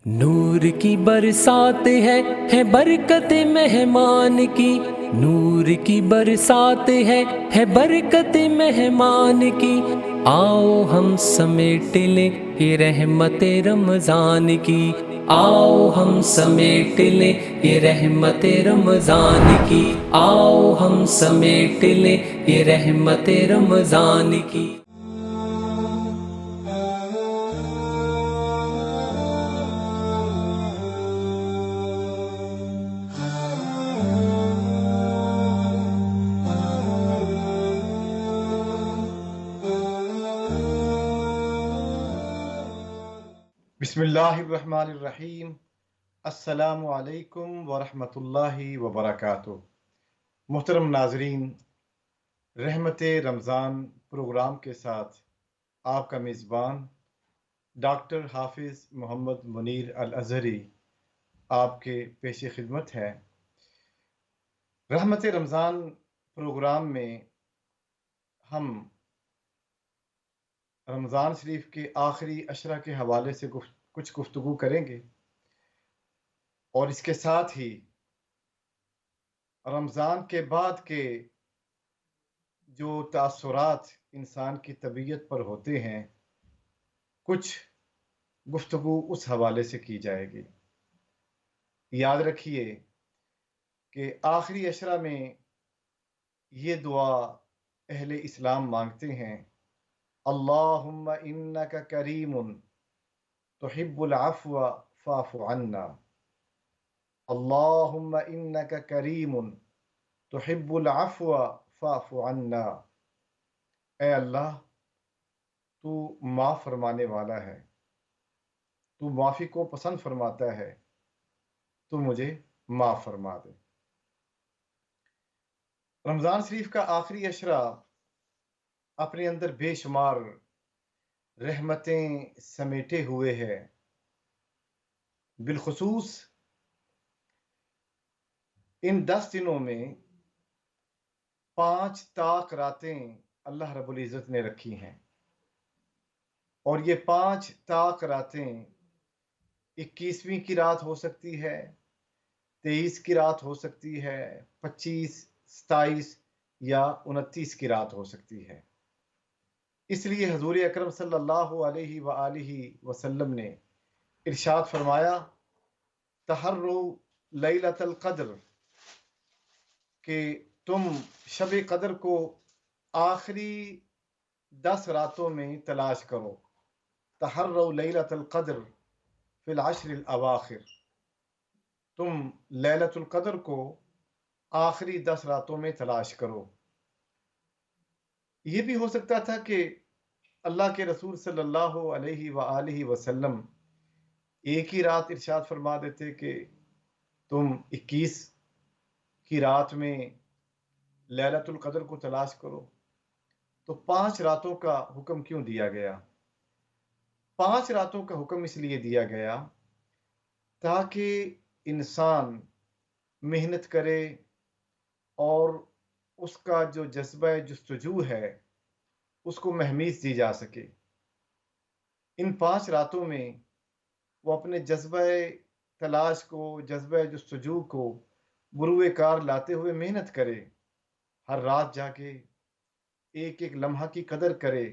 نور کی برسات ہے برکت مہمان کی، نور کی برسات ہے برکت مہمان کی، آؤ ہم سمیٹ لیں یہ رحمت رمضان کی، آؤ ہم سمیٹ لیں یہ رحمت رمضان کی، آؤ ہم سمیٹ لیں یہ رحمت رمضان کی۔ بسم اللہ الرحمن الرحیم۔ السلام علیکم ورحمۃ اللہ وبرکاتہ۔ محترم ناظرین، رحمت رمضان پروگرام کے ساتھ آپ کا میزبان ڈاکٹر حافظ محمد منیر الازہری آپ کے پیش خدمت ہے۔ رحمت رمضان پروگرام میں ہم رمضان شریف کے آخری عشرہ کے حوالے سے کچھ گفتگو کریں گے، اور اس کے ساتھ ہی رمضان کے بعد کے جو تاثرات انسان کی طبیعت پر ہوتے ہیں، کچھ گفتگو اس حوالے سے کی جائے گی۔ یاد رکھیے کہ آخری عشرہ میں یہ دعا اہل اسلام مانگتے ہیں، اللہم انک کریم تحب العفو فاعف عنا، اللہم انک کریم تحب العفو فاعف عنا۔ اے اللہ، تو معاف فرمانے والا ہے، تو معافی کو پسند فرماتا ہے، تو مجھے معاف فرما دے۔ رمضان شریف کا آخری عشرہ اپنے اندر بے شمار رحمتیں سمیٹے ہوئے ہے۔ بالخصوص ان 10 دنوں میں 5 طاق راتیں اللہ رب العزت نے رکھی ہیں، اور یہ 5 طاق راتیں 21ویں کی رات ہو سکتی ہے، 23 کی رات ہو سکتی ہے، 25، 27 یا 29 کی رات ہو سکتی ہے۔ اس لیے حضور اکرم صلی اللہ علیہ وآلہ وسلم نے ارشاد فرمایا، تحروا لیلۃ القدر، کہ تم شب قدر کو آخری 10 راتوں میں تلاش کرو۔ تحروا لیلۃ القدر فی العشر الاواخر، تم لیلۃ القدر کو آخری 10 راتوں میں تلاش کرو۔ یہ بھی ہو سکتا تھا کہ اللہ کے رسول صلی اللہ علیہ وآلہ وسلم ایک ہی رات ارشاد فرما دیتے کہ تم 21 کی رات میں لیلۃ القدر کو تلاش کرو، تو 5 راتوں کا حکم کیوں دیا گیا؟ 5 راتوں کا حکم اس لیے دیا گیا تاکہ انسان محنت کرے اور اس کا جو جذبہ جستجو ہے اس کو مہمیز دی جا سکے۔ ان 5 راتوں میں وہ اپنے جذبہ تلاش کو، جذبہ جستجو کو بروئے کار لاتے ہوئے محنت کرے، ہر رات جا کے ایک ایک لمحہ کی قدر کرے،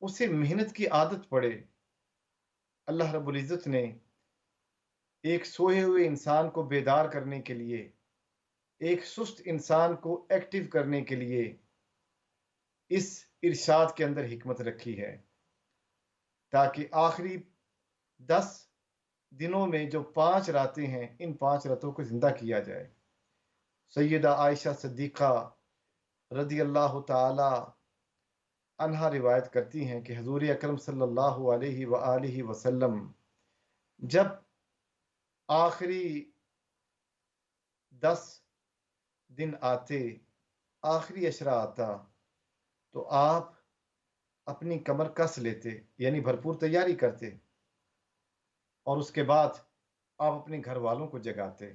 اسے محنت کی عادت پڑے۔ اللہ رب العزت نے ایک سوئے ہوئے انسان کو بیدار کرنے کے لیے، ایک سست انسان کو ایکٹیو کرنے کے لیے اس ارشاد کے اندر حکمت رکھی ہے، تاکہ آخری 10 دنوں میں جو 5 راتیں ہیں، ان 5 راتوں کو زندہ کیا جائے۔ سیدہ عائشہ صدیقہ رضی اللہ تعالی عنہا روایت کرتی ہیں کہ حضور اکرم صلی اللہ علیہ وآلہ وسلم جب آخری 10 دن آتے، آخری عشرہ آتا، تو آپ اپنی کمر کس لیتے، یعنی بھرپور تیاری کرتے، اور اس کے بعد آپ اپنے گھر والوں کو جگاتے،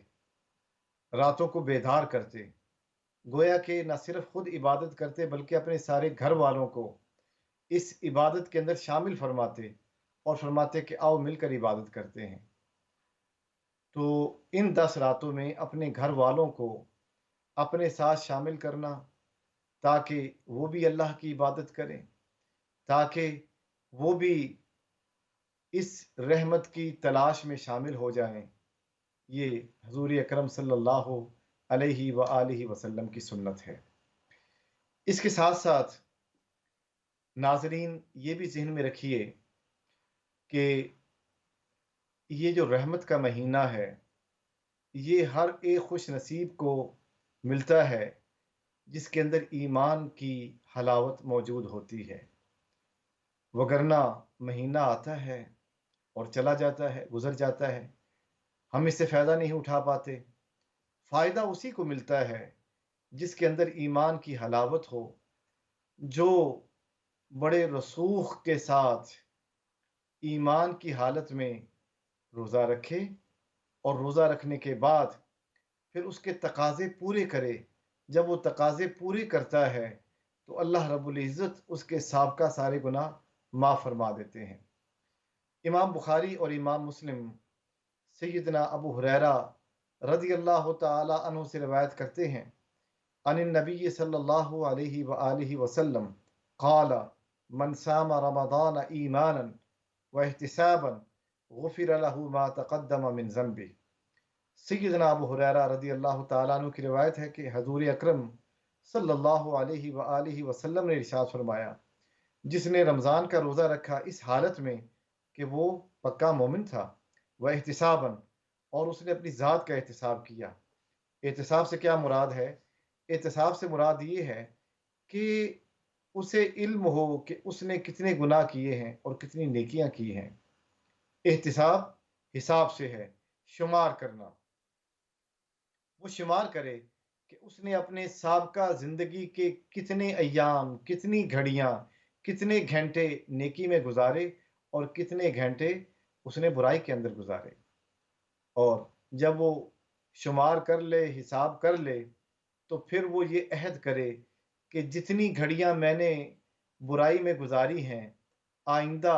راتوں کو بیدار کرتے، گویا کہ نہ صرف خود عبادت کرتے بلکہ اپنے سارے گھر والوں کو اس عبادت کے اندر شامل فرماتے، اور فرماتے کہ آؤ مل کر عبادت کرتے ہیں۔ تو ان 10 راتوں میں اپنے گھر والوں کو اپنے ساتھ شامل کرنا، تاکہ وہ بھی اللہ کی عبادت کریں، تاکہ وہ بھی اس رحمت کی تلاش میں شامل ہو جائیں، یہ حضور اکرم صلی اللہ علیہ وآلہ وسلم کی سنت ہے۔ اس کے ساتھ ساتھ ناظرین یہ بھی ذہن میں رکھیے کہ یہ جو رحمت کا مہینہ ہے، یہ ہر ایک خوش نصیب کو ملتا ہے جس کے اندر ایمان کی حلاوت موجود ہوتی ہے، وگرنہ مہینہ آتا ہے اور چلا جاتا ہے، گزر جاتا ہے، ہم اس سے فائدہ نہیں اٹھا پاتے۔ فائدہ اسی کو ملتا ہے جس کے اندر ایمان کی حلاوت ہو، جو بڑے رسوخ کے ساتھ ایمان کی حالت میں روزہ رکھے اور روزہ رکھنے کے بعد پھر اس کے تقاضے پورے کرے۔ جب وہ تقاضے پورے کرتا ہے تو اللہ رب العزت اس کے سابقہ سارے گناہ معاف فرما دیتے ہیں۔ امام بخاری اور امام مسلم سیدنا ابو ہریرہ رضی اللہ تعالی عنہ سے روایت کرتے ہیں، عن النبی صلی اللہ علیہ وآلہ وسلم قال من صام رمضان ایمانا واحتسابا غفر له ما تقدم من ذنبه۔ سیدنا ابو ہریرہ رضی اللہ تعالیٰ عنہ کی روایت ہے کہ حضور اکرم صلی اللہ علیہ وآلہ وسلم نے ارشاد فرمایا، جس نے رمضان کا روزہ رکھا اس حالت میں کہ وہ پکا مومن تھا، وہ احتساباً، اور اس نے اپنی ذات کا احتساب کیا۔ احتساب سے کیا مراد ہے؟ احتساب سے مراد یہ ہے کہ اسے علم ہو کہ اس نے کتنے گناہ کیے ہیں اور کتنی نیکیاں کی ہیں۔ احتساب حساب سے ہے، شمار کرنا۔ وہ شمار کرے کہ اس نے اپنے سابقہ زندگی کے کتنے ایام، کتنی گھڑیاں، کتنے گھنٹے نیکی میں گزارے اور کتنے گھنٹے اس نے برائی کے اندر گزارے۔ اور جب وہ شمار کر لے، حساب کر لے، تو پھر وہ یہ عہد کرے کہ جتنی گھڑیاں میں نے برائی میں گزاری ہیں، آئندہ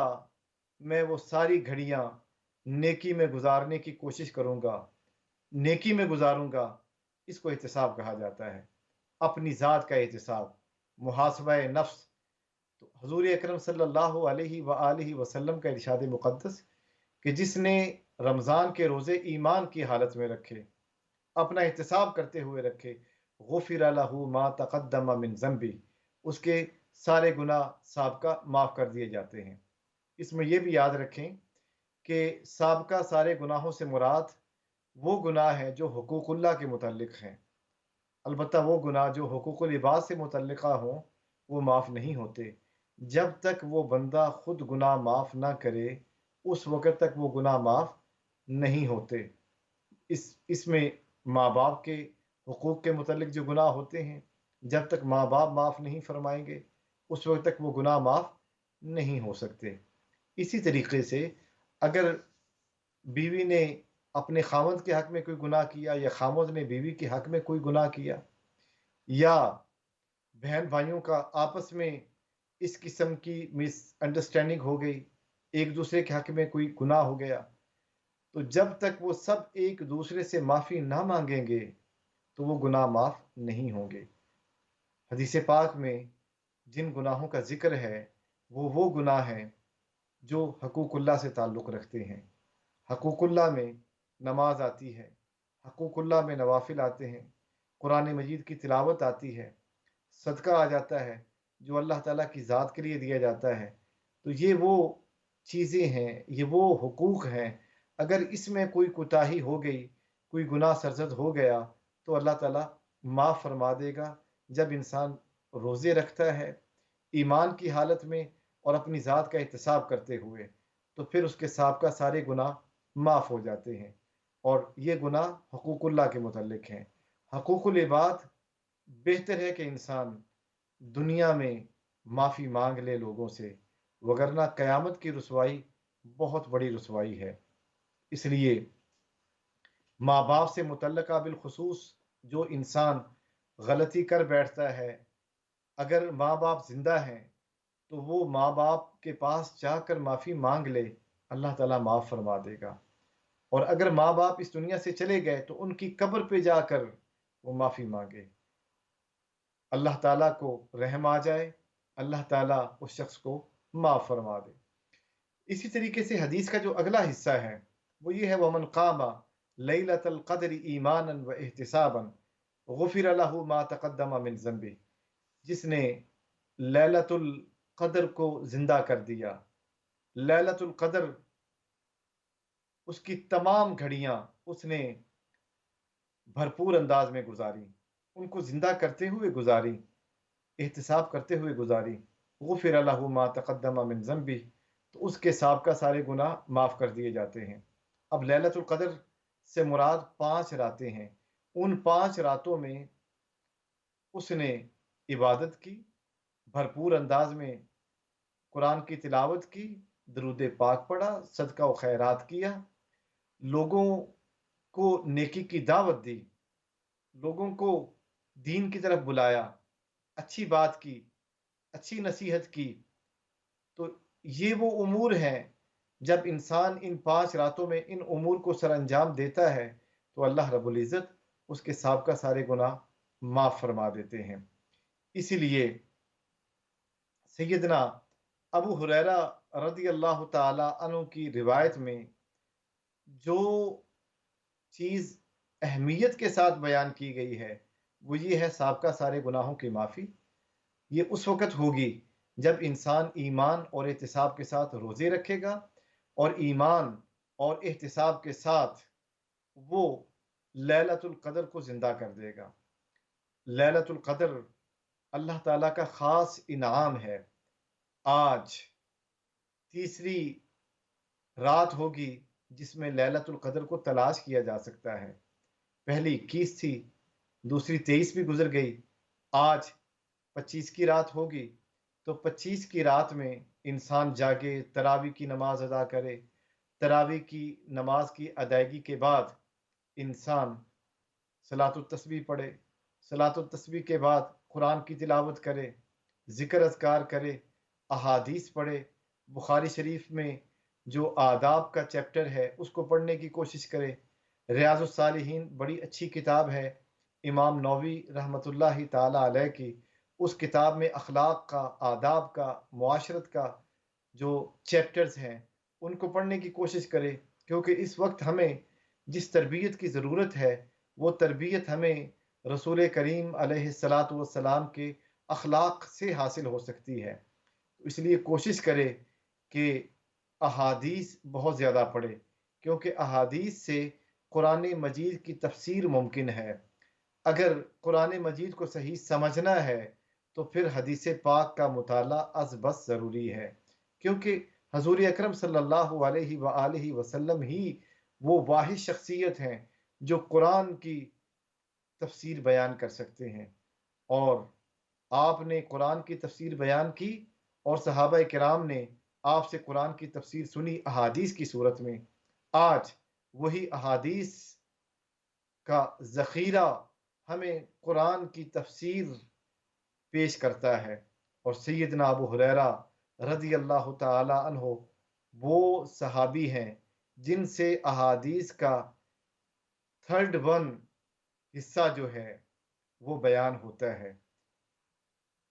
میں وہ ساری گھڑیاں نیکی میں گزارنے کی کوشش کروں گا، نیکی میں گزاروں گا۔ اس کو احتساب کہا جاتا ہے، اپنی ذات کا احتساب، محاسبہ نفس۔ تو حضور اکرم صلی اللہ علیہ وآلہ وسلم کا ارشاد مقدس کہ جس نے رمضان کے روزے ایمان کی حالت میں رکھے، اپنا احتساب کرتے ہوئے رکھے، غفر لہ ما تقدم من ذنبہ، اس کے سارے گناہ سابقہ معاف کر دیے جاتے ہیں۔ اس میں یہ بھی یاد رکھیں کہ سابقہ سارے گناہوں سے مراد وہ گناہ ہیں جو حقوق اللہ کے متعلق ہیں۔ البتہ وہ گناہ جو حقوق العباد سے متعلقہ ہوں وہ معاف نہیں ہوتے۔ جب تک وہ بندہ خود گناہ معاف نہ کرے اس وقت تک وہ گناہ معاف نہیں ہوتے۔ اس میں ماں باپ کے حقوق کے متعلق جو گناہ ہوتے ہیں، جب تک ماں باپ معاف نہیں فرمائیں گے اس وقت تک وہ گناہ معاف نہیں ہو سکتے۔ اسی طریقے سے اگر بیوی نے اپنے خاوند کے حق میں کوئی گناہ کیا یا خاوند نے بیوی کے حق میں کوئی گناہ کیا، یا بہن بھائیوں کا آپس میں اس قسم کی مس انڈرسٹینڈنگ ہو گئی، ایک دوسرے کے حق میں کوئی گناہ ہو گیا، تو جب تک وہ سب ایک دوسرے سے معافی نہ مانگیں گے تو وہ گناہ معاف نہیں ہوں گے۔ حدیث پاک میں جن گناہوں کا ذکر ہے وہ گناہ ہیں جو حقوق اللہ سے تعلق رکھتے ہیں۔ حقوق اللہ میں نماز آتی ہے، حقوق اللہ میں نوافل آتے ہیں، قرآن مجید کی تلاوت آتی ہے، صدقہ آ جاتا ہے جو اللہ تعالیٰ کی ذات کے لیے دیا جاتا ہے۔ تو یہ وہ چیزیں ہیں، یہ وہ حقوق ہیں، اگر اس میں کوئی کوتاہی ہو گئی، کوئی گناہ سرزد ہو گیا تو اللہ تعالیٰ معاف فرما دے گا۔ جب انسان روزے رکھتا ہے ایمان کی حالت میں اور اپنی ذات کا احتساب کرتے ہوئے تو پھر اس کے سابقہ سارے گناہ معاف ہو جاتے ہیں، اور یہ گناہ حقوق اللہ کے متعلق ہیں۔ حقوق العباد بہتر ہے کہ انسان دنیا میں معافی مانگ لے لوگوں سے، وگرنہ قیامت کی رسوائی بہت بڑی رسوائی ہے۔ اس لیے ماں باپ سے متعلقہ بالخصوص جو انسان غلطی کر بیٹھتا ہے، اگر ماں باپ زندہ ہیں تو وہ ماں باپ کے پاس جا کر معافی مانگ لے، اللہ تعالیٰ معاف فرما دے گا۔ اور اگر ماں باپ اس دنیا سے چلے گئے تو ان کی قبر پہ جا کر وہ معافی مانگے، اللہ تعالیٰ کو رحم آ جائے، اللہ تعالیٰ اس شخص کو معاف فرما دے۔ اسی طریقے سے حدیث کا جو اگلا حصہ ہے وہ یہ ہے، وَمَنْ قَامَ لَيْلَةَ الْقَدْرِ ایمانا وَاحْتِسابا غُفِرَ لَهُ مَا تَقَدَّمَ مِنْ ذَنْبِهِ، جس نے لیلۃ القدر کو زندہ کر دیا۔ لیلۃ القدر، اس کی تمام گھڑیاں اس نے بھرپور انداز میں گزاری، ان کو زندہ کرتے ہوئے گزاری، احتساب کرتے ہوئے گزاری۔ غفر له ما تقدم من ذنبه، تو اس کے سابقہ سارے گناہ معاف کر دیے جاتے ہیں۔ اب لیلۃ القدر سے مراد 5 راتیں ہیں، ان 5 راتوں میں اس نے عبادت کی، بھرپور انداز میں قرآن کی تلاوت کی، درود پاک پڑھا، صدقہ و خیرات کیا، لوگوں کو نیکی کی دعوت دی، لوگوں کو دین کی طرف بلایا، اچھی بات کی، اچھی نصیحت کی۔ تو یہ وہ امور ہیں، جب انسان ان 5 راتوں میں ان امور کو سر انجام دیتا ہے تو اللہ رب العزت اس کے سابقہ سارے گناہ معاف فرما دیتے ہیں۔ اسی لیے سیدنا ابو ہریرہ رضی اللہ تعالی عنہ کی روایت میں جو چیز اہمیت کے ساتھ بیان کی گئی ہے وہ یہ ہے، سابقہ سارے گناہوں کی معافی۔ یہ اس وقت ہوگی جب انسان ایمان اور احتساب کے ساتھ روزے رکھے گا، اور ایمان اور احتساب کے ساتھ وہ لیلۃ القدر کو زندہ کر دے گا۔ لیلۃ القدر اللہ تعالیٰ کا خاص انعام ہے۔ آج تیسری رات ہوگی جس میں لیلۃ القدر کو تلاش کیا جا سکتا ہے۔ پہلی 21 تھی، دوسری 23 بھی گزر گئی، آج 25 کی رات ہوگی۔ تو 25 کی رات میں انسان جاگے، تراویح کی نماز ادا کرے، تراویح کی نماز کی ادائیگی کے بعد انسان صلاۃ التسبیح پڑھے، صلاۃ التسبیح کے بعد قرآن کی تلاوت کرے، ذکر اذکار کرے، احادیث پڑھے، بخاری شریف میں جو آداب کا چیپٹر ہے اس کو پڑھنے کی کوشش کرے۔ ریاض الصالحین بڑی اچھی کتاب ہے، امام نووی رحمۃ اللہ تعالی علیہ کی، اس کتاب میں اخلاق کا، آداب کا، معاشرت کا جو چیپٹرز ہیں ان کو پڑھنے کی کوشش کرے، کیونکہ اس وقت ہمیں جس تربیت کی ضرورت ہے وہ تربیت ہمیں رسول کریم علیہ الصلاۃ والسلام کے اخلاق سے حاصل ہو سکتی ہے۔ اس لیے کوشش کرے کہ احادیث بہت زیادہ پڑھے، کیونکہ احادیث سے قرآن مجید کی تفسیر ممکن ہے۔ اگر قرآن مجید کو صحیح سمجھنا ہے تو پھر حدیث پاک کا مطالعہ از بس ضروری ہے، کیونکہ حضور اکرم صلی اللہ علیہ وآلہ وسلم ہی وہ واحد شخصیت ہیں جو قرآن کی تفسیر بیان کر سکتے ہیں، اور آپ نے قرآن کی تفسیر بیان کی اور صحابہ کرام نے آپ سے قرآن کی تفسیر سنی احادیث کی صورت میں۔ آج وہی احادیث کا ذخیرہ ہمیں قرآن کی تفسیر پیش کرتا ہے، اور سیدنا ابو ہریرہ رضی اللہ تعالی عنہ وہ صحابی ہیں جن سے احادیث کا 3rd حصہ جو ہے وہ بیان ہوتا ہے۔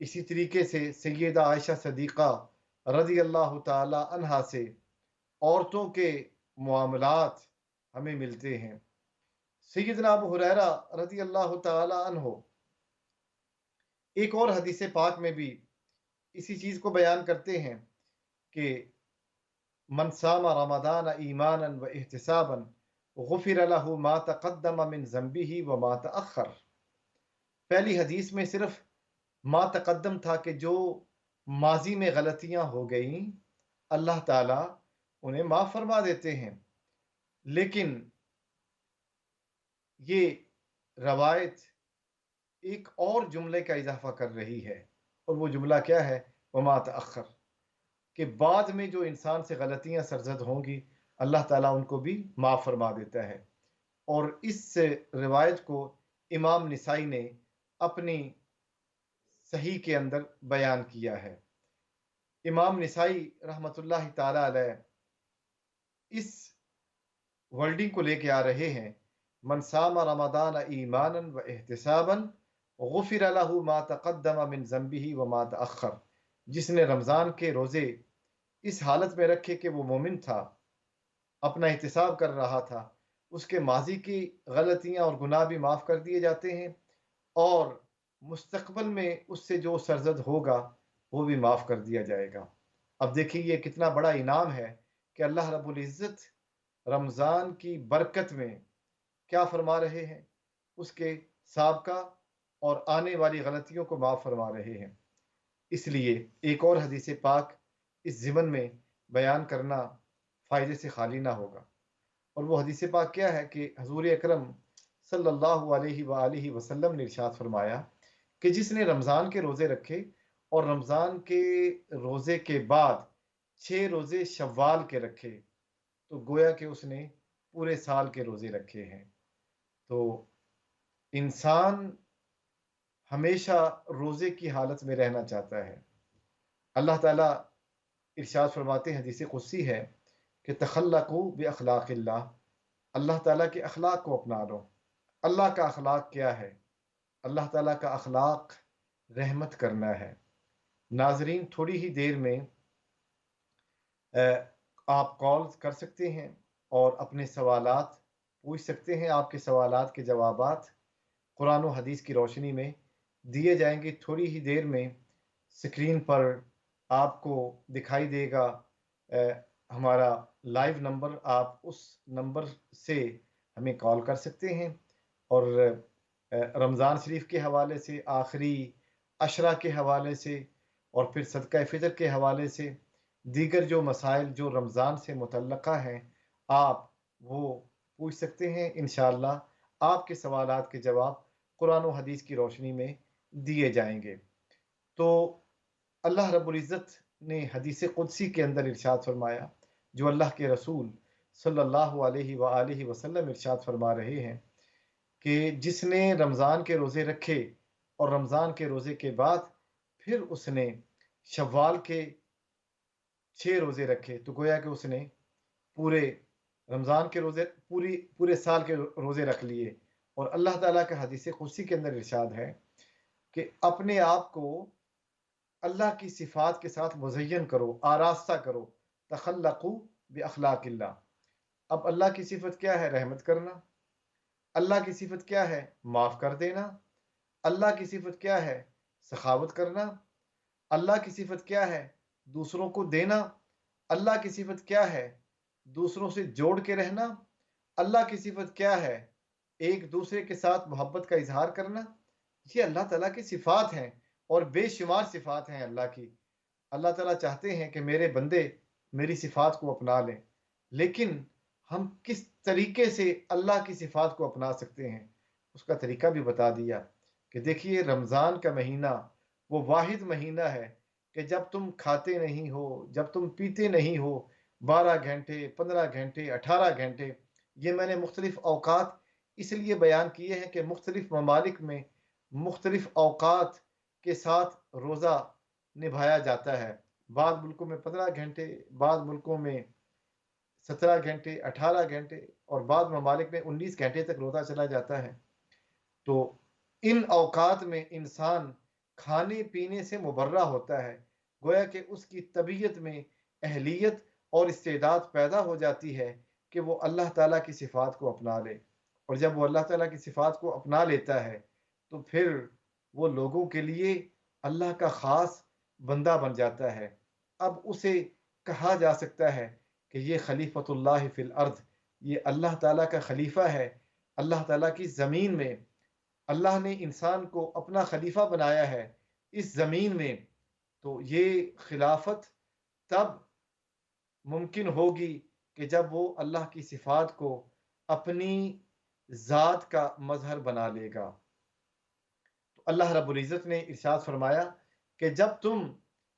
اسی طریقے سے سیدہ عائشہ صدیقہ رضی اللہ تعالی عنہا سے عورتوں کے معاملات ہمیں ملتے ہیں۔ سیدنا ابو ہریرہ رضی اللہ تعالی عنہ ایک اور حدیث پاک میں بھی اسی چیز کو بیان کرتے ہیں کہ من صام رمضان ایمانا و احتسابا غفر له ما تقدم من ذنبه وما تأخر۔ پہلی حدیث میں صرف ما تقدم تھا کہ جو ماضی میں غلطیاں ہو گئیں اللہ تعالیٰ انہیں معاف فرما دیتے ہیں، لیکن یہ روایت ایک اور جملے کا اضافہ کر رہی ہے، اور وہ جملہ کیا ہے؟ وما تأخر، کہ بعد میں جو انسان سے غلطیاں سرزد ہوں گی اللہ تعالیٰ ان کو بھی معاف فرما دیتا ہے۔ اور اس روایت کو امام نسائی نے اپنی صحیح کے اندر بیان کیا ہے۔ امام نسائی رحمۃ اللہ تعالی علیہ اس ورڈنگ کو لے کے آ رہے ہیں، من صام رمضان ایمانا و احتسابا غفر له ما تقدم من ذنبه وما تأخر، جس نے رمضان کے روزے اس حالت میں رکھے کہ وہ مومن تھا، اپنا احتساب کر رہا تھا، اس کے ماضی کی غلطیاں اور گناہ بھی معاف کر دیے جاتے ہیں، اور مستقبل میں اس سے جو سرزد ہوگا وہ بھی معاف کر دیا جائے گا۔ اب دیکھیے یہ کتنا بڑا انعام ہے کہ اللہ رب العزت رمضان کی برکت میں کیا فرما رہے ہیں، اس کے سابقہ اور آنے والی غلطیوں کو معاف فرما رہے ہیں۔ اس لیے ایک اور حدیث پاک اس ضمن میں بیان کرنا فائدے سے خالی نہ ہوگا، اور وہ حدیث پاک کیا ہے کہ حضور اکرم صلی اللہ علیہ وآلہ وسلم نے ارشاد فرمایا کہ جس نے رمضان کے روزے رکھے اور رمضان کے روزے کے بعد 6 روزے شوال کے رکھے تو گویا کہ اس نے پورے سال کے روزے رکھے ہیں۔ تو انسان ہمیشہ روزے کی حالت میں رہنا چاہتا ہے۔ اللہ تعالیٰ ارشاد فرماتے ہیں، حدیث قدسی ہے کہ تخلقوا باخلاق اللہ، اللہ تعالیٰ کے اخلاق کو اپنا لو۔ اللہ کا اخلاق کیا ہے؟ اللہ تعالیٰ کا اخلاق رحمت کرنا ہے۔ ناظرین تھوڑی ہی دیر میں آپ کال کر سکتے ہیں اور اپنے سوالات پوچھ سکتے ہیں۔ آپ کے سوالات کے جوابات قرآن و حدیث کی روشنی میں دیے جائیں گے۔ تھوڑی ہی دیر میں سکرین پر آپ کو دکھائی دے گا ہمارا لائیو نمبر، آپ اس نمبر سے ہمیں کال کر سکتے ہیں، اور رمضان شریف کے حوالے سے، آخری عشرہ کے حوالے سے، اور پھر صدقہ فطر کے حوالے سے، دیگر جو مسائل جو رمضان سے متعلقہ ہیں آپ وہ پوچھ سکتے ہیں۔ انشاءاللہ آپ کے سوالات کے جواب قرآن و حدیث کی روشنی میں دیے جائیں گے۔ تو اللہ رب العزت نے حدیث قدسی کے اندر ارشاد فرمایا، جو اللہ کے رسول صلی اللہ علیہ وآلہ وسلم ارشاد فرما رہے ہیں کہ جس نے رمضان کے روزے رکھے اور رمضان کے روزے کے بعد پھر اس نے شوال کے 6 روزے رکھے تو گویا کہ اس نے پورے رمضان کے روزے پورے سال کے روزے رکھ لیے۔ اور اللہ تعالیٰ کا حدیث قدسی کے اندر ارشاد ہے کہ اپنے آپ کو اللہ کی صفات کے ساتھ مزین کرو، آراستہ کرو، تخلقوا باخلاق اللہ۔ اب اللہ کی صفت کیا ہے؟ رحمت کرنا۔ اللہ کی صفت کیا ہے؟ معاف کر دینا۔ اللہ کی صفت کیا ہے؟ سخاوت کرنا۔ اللہ کی صفت کیا ہے؟ دوسروں کو دینا۔ اللہ کی صفت کیا ہے؟ دوسروں سے جوڑ کے رہنا۔ اللہ کی صفت کیا ہے؟ ایک دوسرے کے ساتھ محبت کا اظہار کرنا۔ یہ اللہ تعالیٰ کی صفات ہیں، اور بے شمار صفات ہیں اللہ کی۔ اللہ تعالیٰ چاہتے ہیں کہ میرے بندے میری صفات کو اپنا لیں، لیکن ہم کس طریقے سے اللہ کی صفات کو اپنا سکتے ہیں اس کا طریقہ بھی بتا دیا کہ دیکھیے رمضان کا مہینہ وہ واحد مہینہ ہے کہ جب تم کھاتے نہیں ہو، جب تم پیتے نہیں ہو، 12 گھنٹے، 15 گھنٹے، 18 گھنٹے، یہ میں نے مختلف اوقات اس لیے بیان کیے ہیں کہ مختلف ممالک میں مختلف اوقات کے ساتھ روزہ نبھایا جاتا ہے۔ بعض ملکوں میں 15 گھنٹے، بعض ملکوں میں 17 گھنٹے، 18 گھنٹے، اور بعض ممالک میں 19 گھنٹے تک روزہ چلا جاتا ہے۔ تو ان اوقات میں انسان کھانے پینے سے مبرہ ہوتا ہے، گویا کہ اس کی طبیعت میں اہلیت اور استعداد پیدا ہو جاتی ہے کہ وہ اللہ تعالیٰ کی صفات کو اپنا لے، اور جب وہ اللہ تعالیٰ کی صفات کو اپنا لیتا ہے تو پھر وہ لوگوں کے لیے اللہ کا خاص بندہ بن جاتا ہے۔ اب اسے کہا جا سکتا ہے کہ یہ خلیفۃ اللہ فی الارض، یہ اللہ تعالیٰ کا خلیفہ ہے اللہ تعالیٰ کی زمین میں۔ اللہ نے انسان کو اپنا خلیفہ بنایا ہے اس زمین میں، تو یہ خلافت تب ممکن ہوگی کہ جب وہ اللہ کی صفات کو اپنی ذات کا مظہر بنا لے گا۔ تو اللہ رب العزت نے ارشاد فرمایا کہ جب تم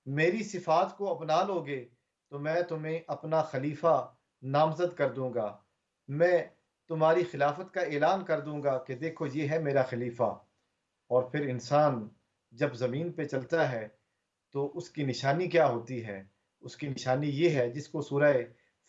میری صفات کو اپنا لو گے تو میں تمہیں اپنا خلیفہ نامزد کر دوں گا، میں تمہاری خلافت کا اعلان کر دوں گا کہ دیکھو یہ ہے میرا خلیفہ۔ اور پھر انسان جب زمین پہ چلتا ہے تو اس کی نشانی کیا ہوتی ہے؟ اس کی نشانی یہ ہے جس کو سورہ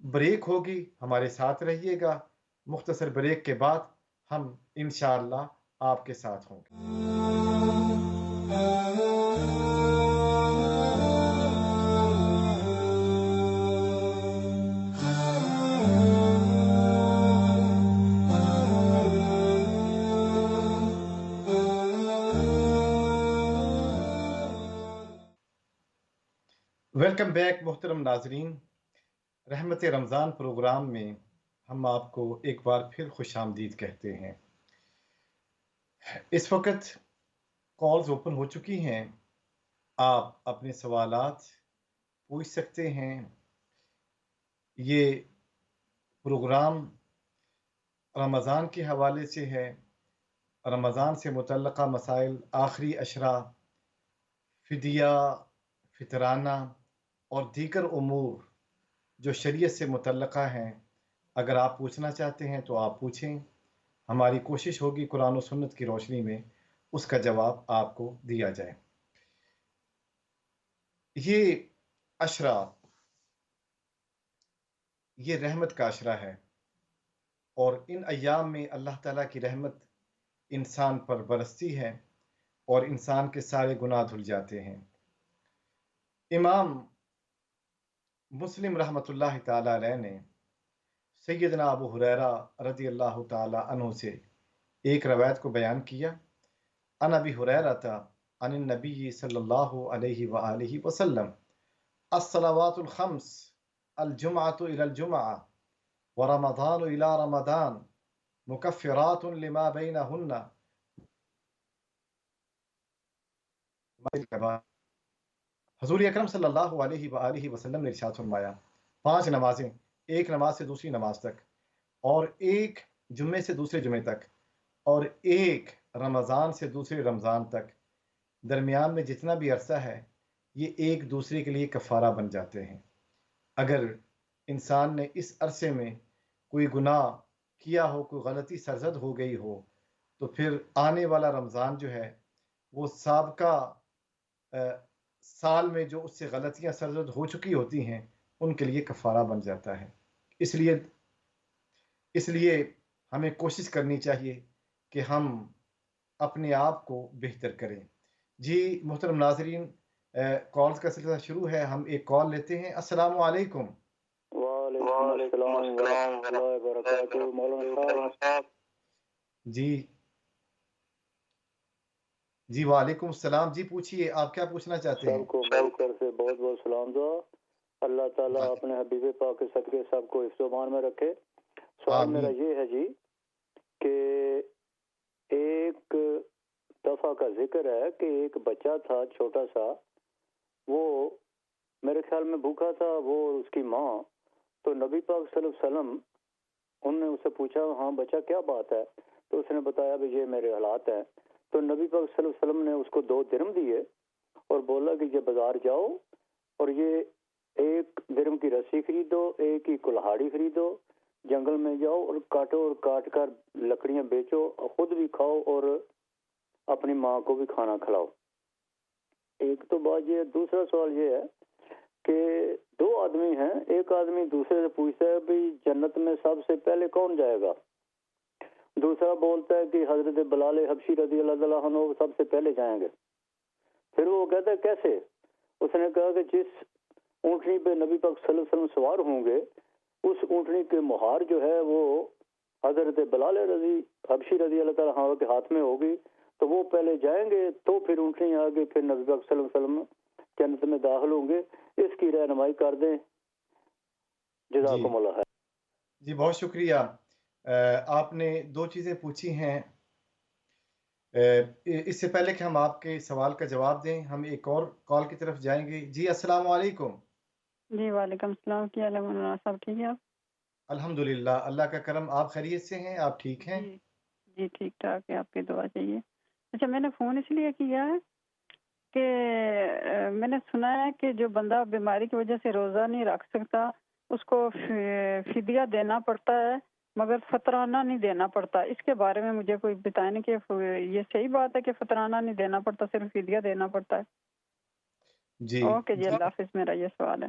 بریک ہوگی، ہمارے ساتھ رہیے گا۔ مختصر بریک کے بعد ہم انشاءاللہ آپ کے ساتھ ہوں گے۔ ویلکم بیک محترم ناظرین، رحمت رمضان پروگرام میں ہم آپ کو ایک بار پھر خوش آمدید کہتے ہیں۔ اس وقت کالز اوپن ہو چکی ہیں، آپ اپنے سوالات پوچھ سکتے ہیں۔ یہ پروگرام رمضان کے حوالے سے ہے، رمضان سے متعلقہ مسائل، آخری عشرہ، فدیہ، فطرانہ اور دیگر امور جو شریعت سے متعلقہ ہیں، اگر آپ پوچھنا چاہتے ہیں تو آپ پوچھیں۔ ہماری کوشش ہوگی قرآن و سنت کی روشنی میں اس کا جواب آپ کو دیا جائے۔ یہ عشرہ، یہ رحمت کا عشرہ ہے، اور ان ایام میں اللہ تعالیٰ کی رحمت انسان پر برستی ہے اور انسان کے سارے گناہ دھل جاتے ہیں۔ امام مسلم رحمۃ اللہ تعالیٰ علیہ نے سیدنا ابو ہریرہ رضی اللہ تعالیٰ عنہ سے ایک روایت کو بیان کیا۔ عن ابی ہریرہ عن النبی صلی اللہ علیہ وآلہ وسلم الصلوات الخمس الجمعۃ الی الجمعہ ورمضان الی رمضان مکفرات لما بینہن۔ حضور اکرم صلی اللہ علیہ وآلہ وسلم نے ارشاد فرمایا، 5 نمازیں، ایک نماز سے دوسری نماز تک، اور ایک جمعے سے دوسرے جمعے تک، اور ایک رمضان سے دوسرے رمضان تک، درمیان میں جتنا بھی عرصہ ہے، یہ ایک دوسرے کے لیے کفارہ بن جاتے ہیں۔ اگر انسان نے اس عرصے میں کوئی گناہ کیا ہو، کوئی غلطی سرزد ہو گئی ہو، تو پھر آنے والا رمضان جو ہے وہ سابقہ سال میں جو اس سے غلطیاں سرزد ہو چکی ہوتی ہیں ان کے لیے کفارہ بن جاتا ہے۔ اس لیے ہمیں کوشش کرنی چاہیے کہ ہم اپنے آپ کو بہتر کریں۔ جی محترم ناظرین، کالز کا سلسلہ شروع ہے، ہم ایک کال لیتے ہیں۔ السلام علیکم۔ وعلیکم السلام ورحمۃ اللہ وبرکاتہ۔ مولانا صاحب جی وعلیکم السلام، جی پوچھیے، آپ کیا پوچھنا چاہتے ہیں؟ سب کو میری طرف سے بہت بہت سلام دعا۔ اللہ تعالیٰ اپنے حبیب پاک کے صدقے سب کو حفظ و امان میں رکھے۔ سوال میرا یہ ہے جی کہ ایک دفعہ کا ذکر ہے کہ ایک بچہ تھا چھوٹا سا، وہ میرے خیال میں بھوکا تھا، وہ اور اس کی ماں۔ تو نبی پاک صلی اللہ علیہ وسلم انہوں نے اس سے پوچھا، ہاں بچہ کیا بات ہے؟ تو اس نے بتایا بھی یہ میرے حالات ہیں۔ تو نبی پاک صلی اللہ علیہ وسلم نے اس کو 2 درم دیے اور بولا کہ یہ بازار جاؤ اور یہ 1 درم کی رسی خریدو، 1 کی کلہاڑی خریدو، جنگل میں جاؤ اور کاٹو اور کاٹ کر لکڑیاں بیچو، خود بھی کھاؤ اور اپنی ماں کو بھی کھانا کھلاؤ۔ ایک تو بات یہ ہے۔ دوسرا سوال یہ ہے کہ 2 آدمی ہیں، ایک آدمی دوسرے سے پوچھتا ہے بھی جنت میں سب سے پہلے کون جائے گا؟ دوسرا بولتا ہے کہ حضرت بلال حبشی رضی اللہ عنہ سب سے پہلے جائیں گے۔ پھر وہ کہتا ہے کیسے؟ اس نے کہا کہ جس اونٹنی پہ نبی پاک صلی اللہ علیہ وسلم سوار ہوں گے، اس اونٹنی کے مہار جو ہے وہ حضرت بلال حبشی رضی اللہ تعالیٰ عنہ کے ہاتھ میں ہوگی، تو وہ پہلے جائیں گے، تو پھر اونٹنی آگے، پھر نبی پاک صلی اللہ علیہ وسلم جنت میں داخل ہوں گے۔ اس کی رہنمائی کر دیں، جزاکم اللہ خیر۔ جی بہت شکریہ۔ آپ نے 2 چیزیں پوچھی ہیں۔ اس سے پہلے کہ ہم آپ کے سوال کا جواب دیں، ہم ایک اور کال کی طرف جائیں گے۔ جی السلام علیکم۔ جی وعلیکم السلام، کیا حال ہے مولانا صاحب؟ ٹھیک ہے آپ؟ الحمدللہ، اللہ کا کرم، آپ خیریت سے ہیں؟ آپ ٹھیک ہیں؟ جی ٹھیک ٹھاک ہے، آپ کی دعا چاہیے۔ اچھا، میں نے فون اس لیے کیا ہے کہ میں نے سنا ہے کہ جو بندہ بیماری کی وجہ سے روزہ نہیں رکھ سکتا اس کو فدیہ دینا پڑتا ہے، مگر فطرانہ نہیں دینا پڑتا۔ اس کے بارے میں مجھے کوئی بتائیں کہ یہ صحیح بات ہے کہ فطرانہ نہیں دینا پڑتا، صرف فدیہ دینا پڑتا ہے؟ جی اوکے جی، اللہ حافظ، میرا یہ سوال ہے۔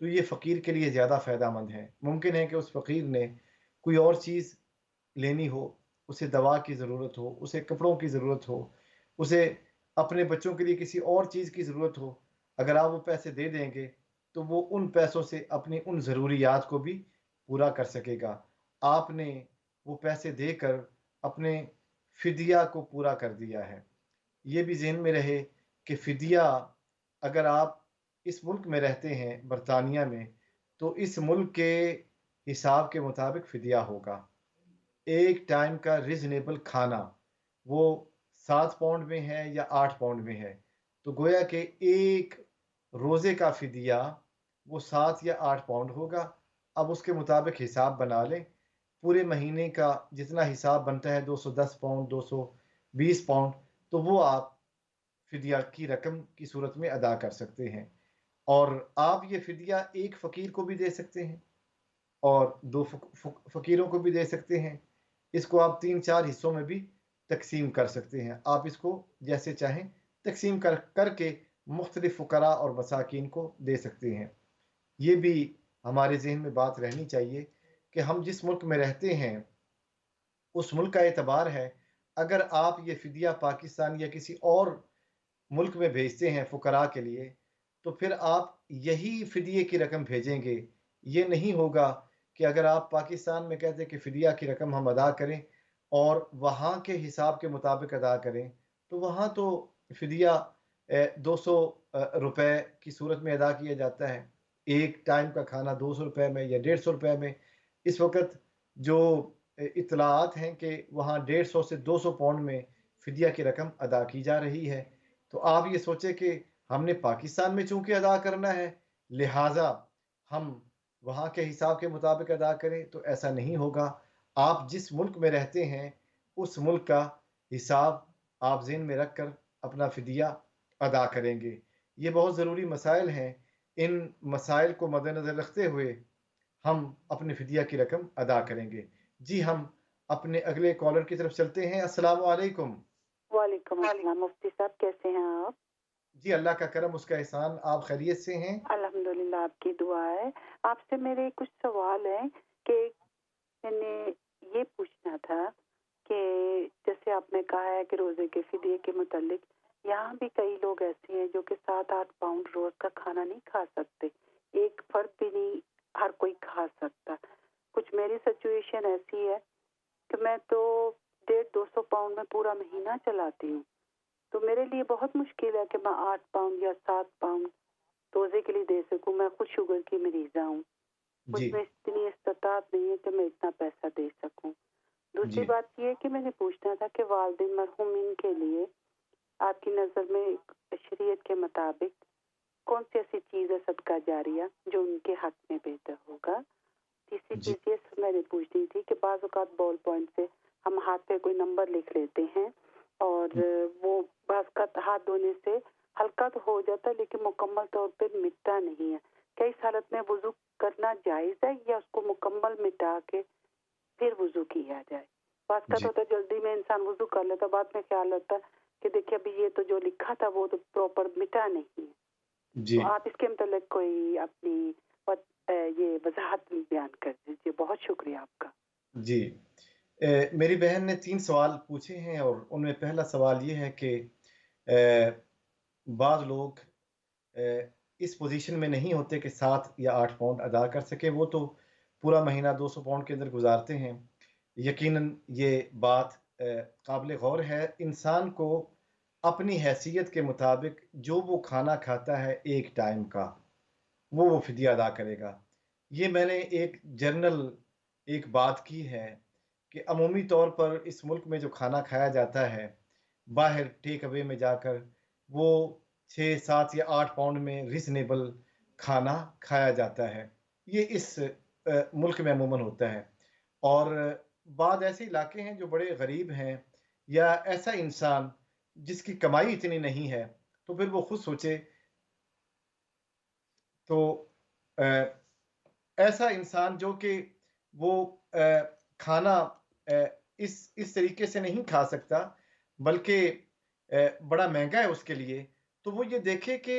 تو یہ فقیر کے لیے زیادہ فائدہ مند ہے۔ ممکن ہے کہ اس فقیر نے کوئی اور چیز لینی ہو، اسے دوا کی ضرورت ہو، اسے کپڑوں کی ضرورت ہو، اسے اپنے بچوں کے لیے کسی اور چیز کی ضرورت ہو۔ اگر آپ وہ پیسے دے دیں گے تو وہ ان پیسوں سے اپنی ان ضروریات کو بھی پورا کر سکے گا۔ آپ نے وہ پیسے دے کر اپنے فدیہ کو پورا کر دیا ہے۔ یہ بھی ذہن میں رہے کہ فدیہ، اگر آپ اس ملک میں رہتے ہیں برطانیہ میں، تو اس ملک کے حساب کے مطابق فدیہ ہوگا۔ ایک ٹائم کا ریزنیبل کھانا وہ 7 پاؤنڈ میں ہے یا 8 پاؤنڈ میں ہے، تو گویا کہ ایک روزے کا فدیہ وہ 7 یا 8 پاؤنڈ ہوگا۔ اب اس کے مطابق حساب بنا لیں، پورے مہینے کا جتنا حساب بنتا ہے 210 پاؤنڈ 220 پاؤنڈ، تو وہ آپ فدیہ کی رقم کی صورت میں ادا کر سکتے ہیں۔ اور آپ یہ فدیہ ایک فقیر کو بھی دے سکتے ہیں اور 2 فقیروں کو بھی دے سکتے ہیں۔ اس کو آپ 3-4 حصوں میں بھی تقسیم کر سکتے ہیں۔ آپ اس کو جیسے چاہیں تقسیم کر کے مختلف فقراء اور مساکین کو دے سکتے ہیں۔ یہ بھی ہمارے ذہن میں بات رہنی چاہیے کہ ہم جس ملک میں رہتے ہیں اس ملک کا اعتبار ہے۔ اگر آپ یہ فدیہ پاکستان یا کسی اور ملک میں بھیجتے ہیں فقراء کے لیے، تو پھر آپ یہی فدیے کی رقم بھیجیں گے۔ یہ نہیں ہوگا کہ اگر آپ پاکستان میں کہتے ہیں کہ فدیہ کی رقم ہم ادا کریں اور وہاں کے حساب کے مطابق ادا کریں، تو وہاں تو فدیہ 200 روپے کی صورت میں ادا کیا جاتا ہے۔ ایک ٹائم کا کھانا 200 روپے میں یا 150 روپے میں۔ اس وقت جو اطلاعات ہیں کہ وہاں 150 سے 200 پاؤنڈ میں فدیہ کی رقم ادا کی جا رہی ہے۔ تو آپ یہ سوچیں کہ ہم نے پاکستان میں چونکہ ادا کرنا ہے لہٰذا ہم وہاں کے حساب کے مطابق ادا کریں، تو ایسا نہیں ہوگا۔ آپ جس ملک میں رہتے ہیں اس ملک کا حساب آپ ذہن میں رکھ کر اپنا فدیہ ادا کریں گے۔ یہ بہت ضروری مسائل ہیں۔ ان مسائل کو مد نظر رکھتے ہوئے ہم اپنے فدیہ کی رقم ادا کریں گے۔ جی ہم اپنے اگلے کالر کی طرف چلتے ہیں۔ السلام علیکم۔ وعلیکم السلام، مفتی صاحب کیسے ہیں آپ؟ جی اللہ کا کرم، اس کا احسان، آپ خیریت سے ہیں؟ الحمدللہ، آپ کی دعا ہے۔ آپ سے میرے کچھ سوال ہیں کہ میں نے یہ پوچھنا تھا کہ جیسے آپ نے کہا ہے کہ روزے کے فدیے کے متعلق، یہاں بھی کئی لوگ ایسے ہیں جو کہ 7-8 پاؤنڈ روز کا کھانا نہیں کھا سکتے، ایک فرد بھی نہیں ہر کوئی کھا سکتا۔ کچھ میری سچویشن ایسی ہے کہ میں تو 150-200 پاؤنڈ میں پورا مہینہ چلاتی ہوں، تو میرے لیے بہت مشکل ہے کہ میں 8 پاؤنڈ یا 7 پاؤنڈ روزے کے لیے دے سکوں۔ میں خود شوگر کی مریضہ ہوں، مجھ جی میں اتنی استطاعت نہیں ہے کہ میں اتنا پیسہ دے سکوں۔ دوسری جی بات یہ ہے کہ میں نے پوچھنا تھا کہ والدین مرحومین کے لیے آپ کی نظر میں شریعت کے مطابق کون سی ایسی چیز ہے صدقہ جاریہ جو ان کے حق میں بہتر ہوگا؟ تیسری جی چیز یہ میں نے پوچھنی تھی کہ بعض اوقات بال پوائنٹ سے ہم ہاتھ پہ کوئی نمبر لکھ لیتے ہیں اور وہ بعض کا ہاتھ دھونے سے ہلکا تو ہو جاتا ہے لیکن مکمل طور پہ مٹتا نہیں ہے۔ کیا اس حالت میں وضو کرنا جائز ہے یا اس کو مکمل مٹا کے پھر وضو کیا جائے؟ بعض کا تو ہوتا ہے جلدی میں انسان وضو کر لیتا، بعد میں خیال آتا ہے کہ دیکھیے ابھی یہ تو جو لکھا تھا وہ تو پراپر مٹا نہیں ہے۔ جی تو آپ اس کے متعلق کوئی اپنی یہ وضاحت بیان کر دیجیے، بہت شکریہ آپ کا۔ جی میری بہن نے 3 سوال پوچھے ہیں اور ان میں پہلا سوال یہ ہے کہ بعض لوگ اس پوزیشن میں نہیں ہوتے کہ 7 یا 8 پاؤنڈ ادا کر سکے، وہ تو پورا مہینہ 200 پاؤنڈ کے اندر گزارتے ہیں۔ یقیناً یہ بات قابل غور ہے۔ انسان کو اپنی حیثیت کے مطابق جو وہ کھانا کھاتا ہے ایک ٹائم کا وہ فدیہ ادا کرے گا۔ یہ میں نے ایک جرنل ایک بات کی ہے کہ عمومی طور پر اس ملک میں جو کھانا کھایا جاتا ہے باہر ٹیک اوے میں جا کر، وہ 6-7 یا 8 پاؤنڈ میں ریزنیبل کھانا کھایا جاتا ہے۔ یہ اس ملک میں عموماً ہوتا ہے۔ اور بعض ایسے علاقے ہیں جو بڑے غریب ہیں یا ایسا انسان جس کی کمائی اتنی نہیں ہے، تو پھر وہ خود سوچے تو ایسا انسان جو کہ وہ کھانا اس طریقے سے نہیں کھا سکتا بلکہ بڑا مہنگا ہے اس کے لیے، تو وہ یہ دیکھے کہ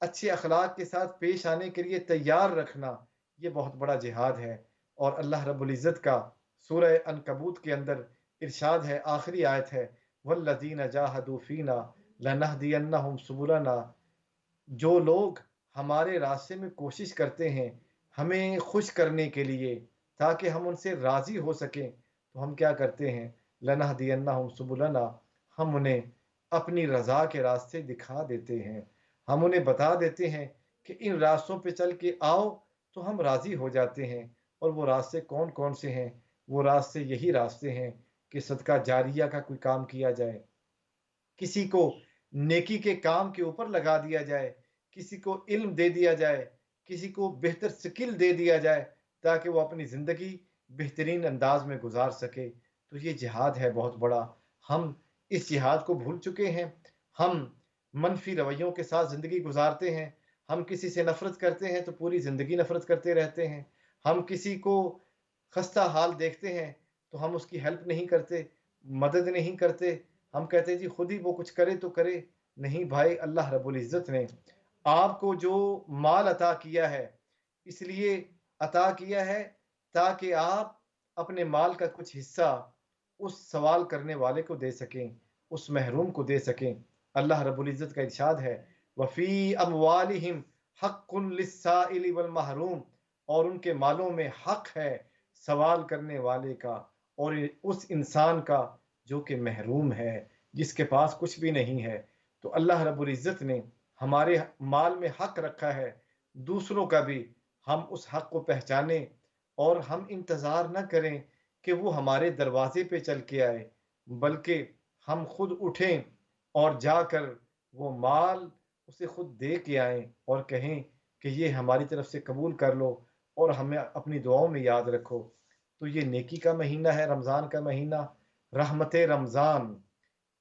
اچھے اخلاق کے ساتھ پیش آنے کے لیے تیار رکھنا، یہ بہت بڑا جہاد ہے۔ اور اللہ رب العزت کا سورہ عنکبوت کے اندر ارشاد ہے، آخری آیت ہے، والذین جاہدوا فینا لنہدینہم سبلنا، جو لوگ ہمارے راستے میں کوشش کرتے ہیں ہمیں خوش کرنے کے لیے تاکہ ہم ان سے راضی ہو سکیں، تو ہم کیا کرتے ہیں، لنہدینہم سبلنا، ہم انہیں اپنی رضا کے راستے دکھا دیتے ہیں، ہم انہیں بتا دیتے ہیں کہ ان راستوں پہ چل کے آؤ تو ہم راضی ہو جاتے ہیں۔ اور وہ راستے کون کون سے ہیں؟ وہ راستے یہی راستے ہیں کہ صدقہ جاریہ کا کوئی کام کیا جائے، کسی کو نیکی کے کام کے اوپر لگا دیا جائے، کسی کو علم دے دیا جائے، کسی کو بہتر سکل دے دیا جائے تاکہ وہ اپنی زندگی بہترین انداز میں گزار سکے۔ تو یہ جہاد ہے بہت بڑا، ہم اس جہاد کو بھول چکے ہیں، ہم منفی رویوں کے ساتھ زندگی گزارتے ہیں، ہم کسی سے نفرت کرتے ہیں تو پوری زندگی نفرت کرتے رہتے ہیں، ہم کسی کو خستہ حال دیکھتے ہیں تو ہم اس کی ہیلپ نہیں کرتے، مدد نہیں کرتے، ہم کہتے ہیں جی خود ہی وہ کچھ کرے تو کرے۔ نہیں بھائی، اللہ رب العزت نے آپ کو جو مال عطا کیا ہے اس لیے عطا کیا ہے تاکہ آپ اپنے مال کا کچھ حصہ اس سوال کرنے والے کو دے سکیں، اس محروم کو دے سکیں۔ اللہ رب العزت کا ارشاد ہے، وفی اموالہم حق للسائل والمحروم، اور ان کے مالوں میں حق ہے سوال کرنے والے کا اور اس انسان کا جو کہ محروم ہے، جس کے پاس کچھ بھی نہیں ہے۔ تو اللہ رب العزت نے ہمارے مال میں حق رکھا ہے، دوسروں کا بھی ہم اس حق کو پہچانیں اور ہم انتظار نہ کریں کہ وہ ہمارے دروازے پہ چل کے آئے، بلکہ ہم خود اٹھیں اور جا کر وہ مال اسے خود دے کے آئیں اور کہیں کہ یہ ہماری طرف سے قبول کر لو اور ہمیں اپنی دعاؤں میں یاد رکھو۔ تو یہ نیکی کا مہینہ ہے، رمضان کا مہینہ، رحمت رمضان،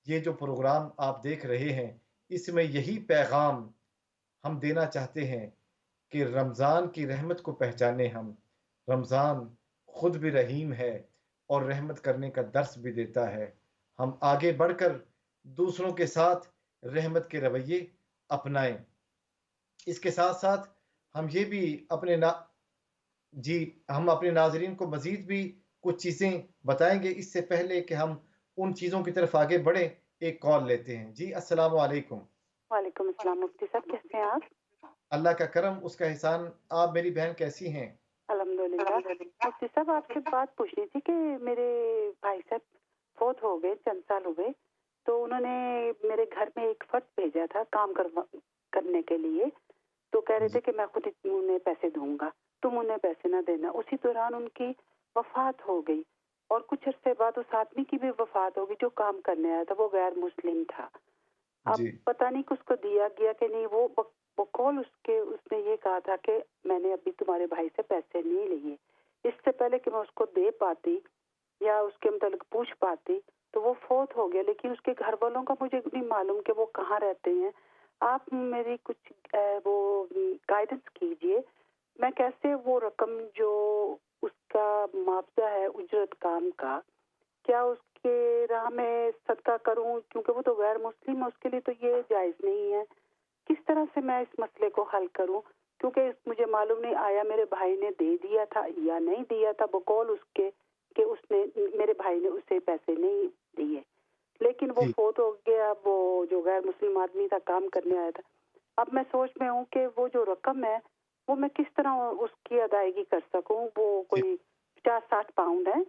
یہ جو پروگرام آپ دیکھ رہے ہیں اس میں یہی پیغام ہم دینا چاہتے ہیں کہ رمضان کی رحمت کو پہچانے ہم۔ رمضان خود بھی رحیم ہے اور رحمت کرنے کا درس بھی دیتا ہے، ہم آگے بڑھ کر دوسروں کے ساتھ رحمت کے رویے اپنائیں۔ اس کے ساتھ ساتھ ہم یہ بھی ہم اپنے ناظرین کو مزید بھی کچھ چیزیں بتائیں گے۔ اس سے پہلے کہ ہم ان چیزوں کی طرف آگے بڑھیں، ایک کال لیتے ہیں۔ جی السلام علیکم۔ وعلیکم السلام مفتی صاحب، کیسے ہیں آپ؟ اللہ کا کرم، اس کا احسان۔ آپ میری بہن کیسی ہیں؟ الحمدللہ۔ مفتی صاحب آپ سے بات پوچھنی تھی کہ میرے بھائی صاحب فوت ہو گئے، چند سال ہو گئے، تو انہوں نے میرے گھر میں ایک فرد بھیجا تھا کام کرنے کے لیے، تو کہہ رہے تھے کہ میں خود انہیں پیسے دوں گا، تم انہیں پیسے نہ دینا۔ اسی دوران ان کی وفات ہو گئی اور کچھ عرصے بعد اس آدمی کی بھی وفات ہو گئی جو کام کرنے آیا تھا، وہ غیر مسلم تھا۔ اب پتہ نہیں کہ اس کو دیا گیا کہ نہیں، وہ بقول اس نے یہ کہا تھا کہ میں نے ابھی تمہارے بھائی سے پیسے نہیں لیے، اس سے پہلے کہ میں اس کو دے پاتی یا اس کے متعلق پوچھ پاتی تو وہ فوت ہو گیا، لیکن اس کے گھر والوں کا مجھے نہیں معلوم کہ وہ کہاں رہتے ہیں۔ آپ میری کچھ وہ گائیڈنس کیجئے، میں کیسے وہ رقم جو اس کا معاوضہ ہے اجرت کام کا، کیا اس کے راہ میں صدقہ کروں، کیونکہ وہ تو غیر مسلم ہے، اس کے لیے تو یہ جائز نہیں ہے۔ کس طرح سے میں اس مسئلے کو حل کروں، کیونکہ مجھے معلوم نہیں آیا میرے بھائی نے دے دیا تھا یا نہیں دیا تھا، بقول اس کے کہ اس نے میرے بھائی نے اسے پیسے نہیں دیے، لیکن وہ فوت ہو گیا، وہ جو غیر مسلم آدمی تھا کام کرنے آیا تھا۔ اب میں سوچ میں ہوں کہ وہ جو رقم ہے وہ میں کس طرح اس کی ادائیگی کر سکوں، وہ کوئی 50-60 پاؤنڈ ہے،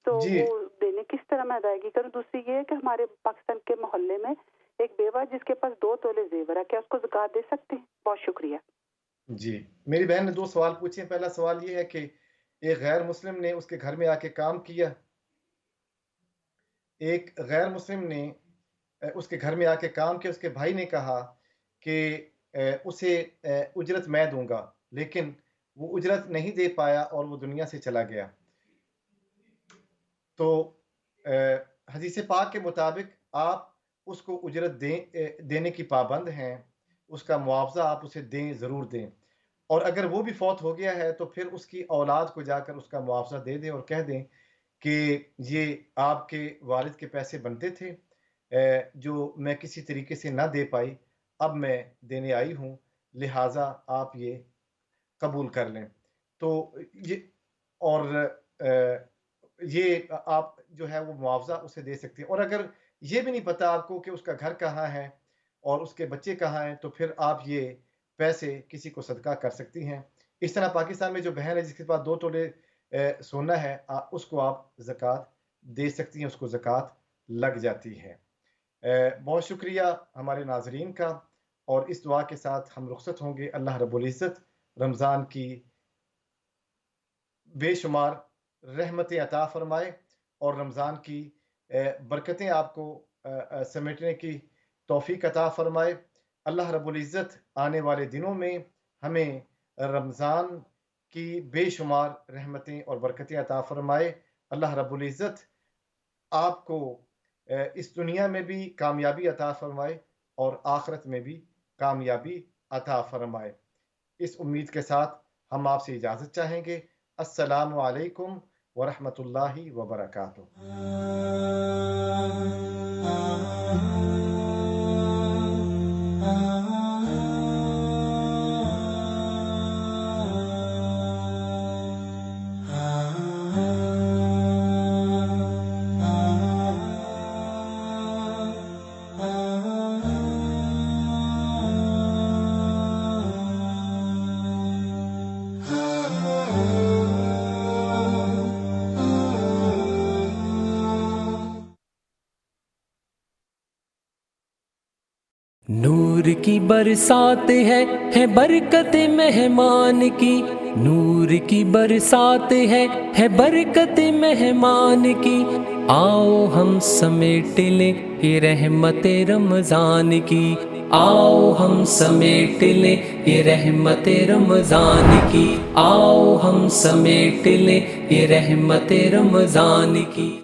تو وہ دینے کس طرح میں ادائیگی کروں۔ دوسری یہ ہے کہ ہمارے پاکستان کے محلے میں ایک بیوہ جس کے پاس 2 تولے زیور ہے، کیا اس کو زکوٰۃ دے سکتے ہیں؟ بہت شکریہ۔ جی، میری بہن نے 2 سوال پوچھے۔ پہلا سوال یہ ہے کہ ایک غیر مسلم نے اس کے گھر میں آ کے کام کیا، ایک غیر مسلم نے اس کے گھر میں آ کے کام کیا، اس کے بھائی نے کہا کہ اسے اجرت میں دوں گا، لیکن وہ اجرت نہیں دے پایا اور وہ دنیا سے چلا گیا۔ تو حدیث پاک کے مطابق آپ اس کو اجرت دینے کی پابند ہیں، اس کا معاوضہ آپ اسے دیں، ضرور دیں، اور اگر وہ بھی فوت ہو گیا ہے تو پھر اس کی اولاد کو جا کر اس کا معاوضہ دے دیں اور کہہ دیں کہ یہ آپ کے والد کے پیسے بنتے تھے جو میں کسی طریقے سے نہ دے پائی، اب میں دینے آئی ہوں، لہٰذا آپ یہ قبول کر لیں۔ تو یہ آپ جو ہے وہ معاوضہ اسے دے سکتے ہیں۔ اور اگر یہ بھی نہیں پتہ آپ کو کہ اس کا گھر کہاں ہے اور اس کے بچے کہاں ہیں، تو پھر آپ یہ پیسے کسی کو صدقہ کر سکتی ہیں۔ اس طرح پاکستان میں جو بہن ہے جس کے پاس 2 تولے سونا ہے، اس کو آپ زکوٰۃ دے سکتی ہیں، اس کو زکوٰۃ لگ جاتی ہے۔ بہت شکریہ ہمارے ناظرین کا، اور اس دعا کے ساتھ ہم رخصت ہوں گے۔ اللہ رب العزت رمضان کی بے شمار رحمتیں عطا فرمائے اور رمضان کی برکتیں آپ کو سمیٹنے کی توفیق عطا فرمائے۔ اللہ رب العزت آنے والے دنوں میں ہمیں رمضان کی بے شمار رحمتیں اور برکتیں عطا فرمائے۔ اللہ رب العزت آپ کو اس دنیا میں بھی کامیابی عطا فرمائے اور آخرت میں بھی کامیابی عطا فرمائے۔ اس امید کے ساتھ ہم آپ سے اجازت چاہیں گے۔ السلام علیکم ورحمۃ اللہ وبرکاتہ۔ نور کی برسات ہے برکت مہمان کی، نور کی برسات ہے برکت مہمان کی، آؤ ہم سمیٹ لیں یہ رحمت رمضان کی، آؤ ہم سمیٹ لیں یہ رحمت رمضان کی، آؤ ہم سمیٹ لیں یہ رحمت رمضان کی۔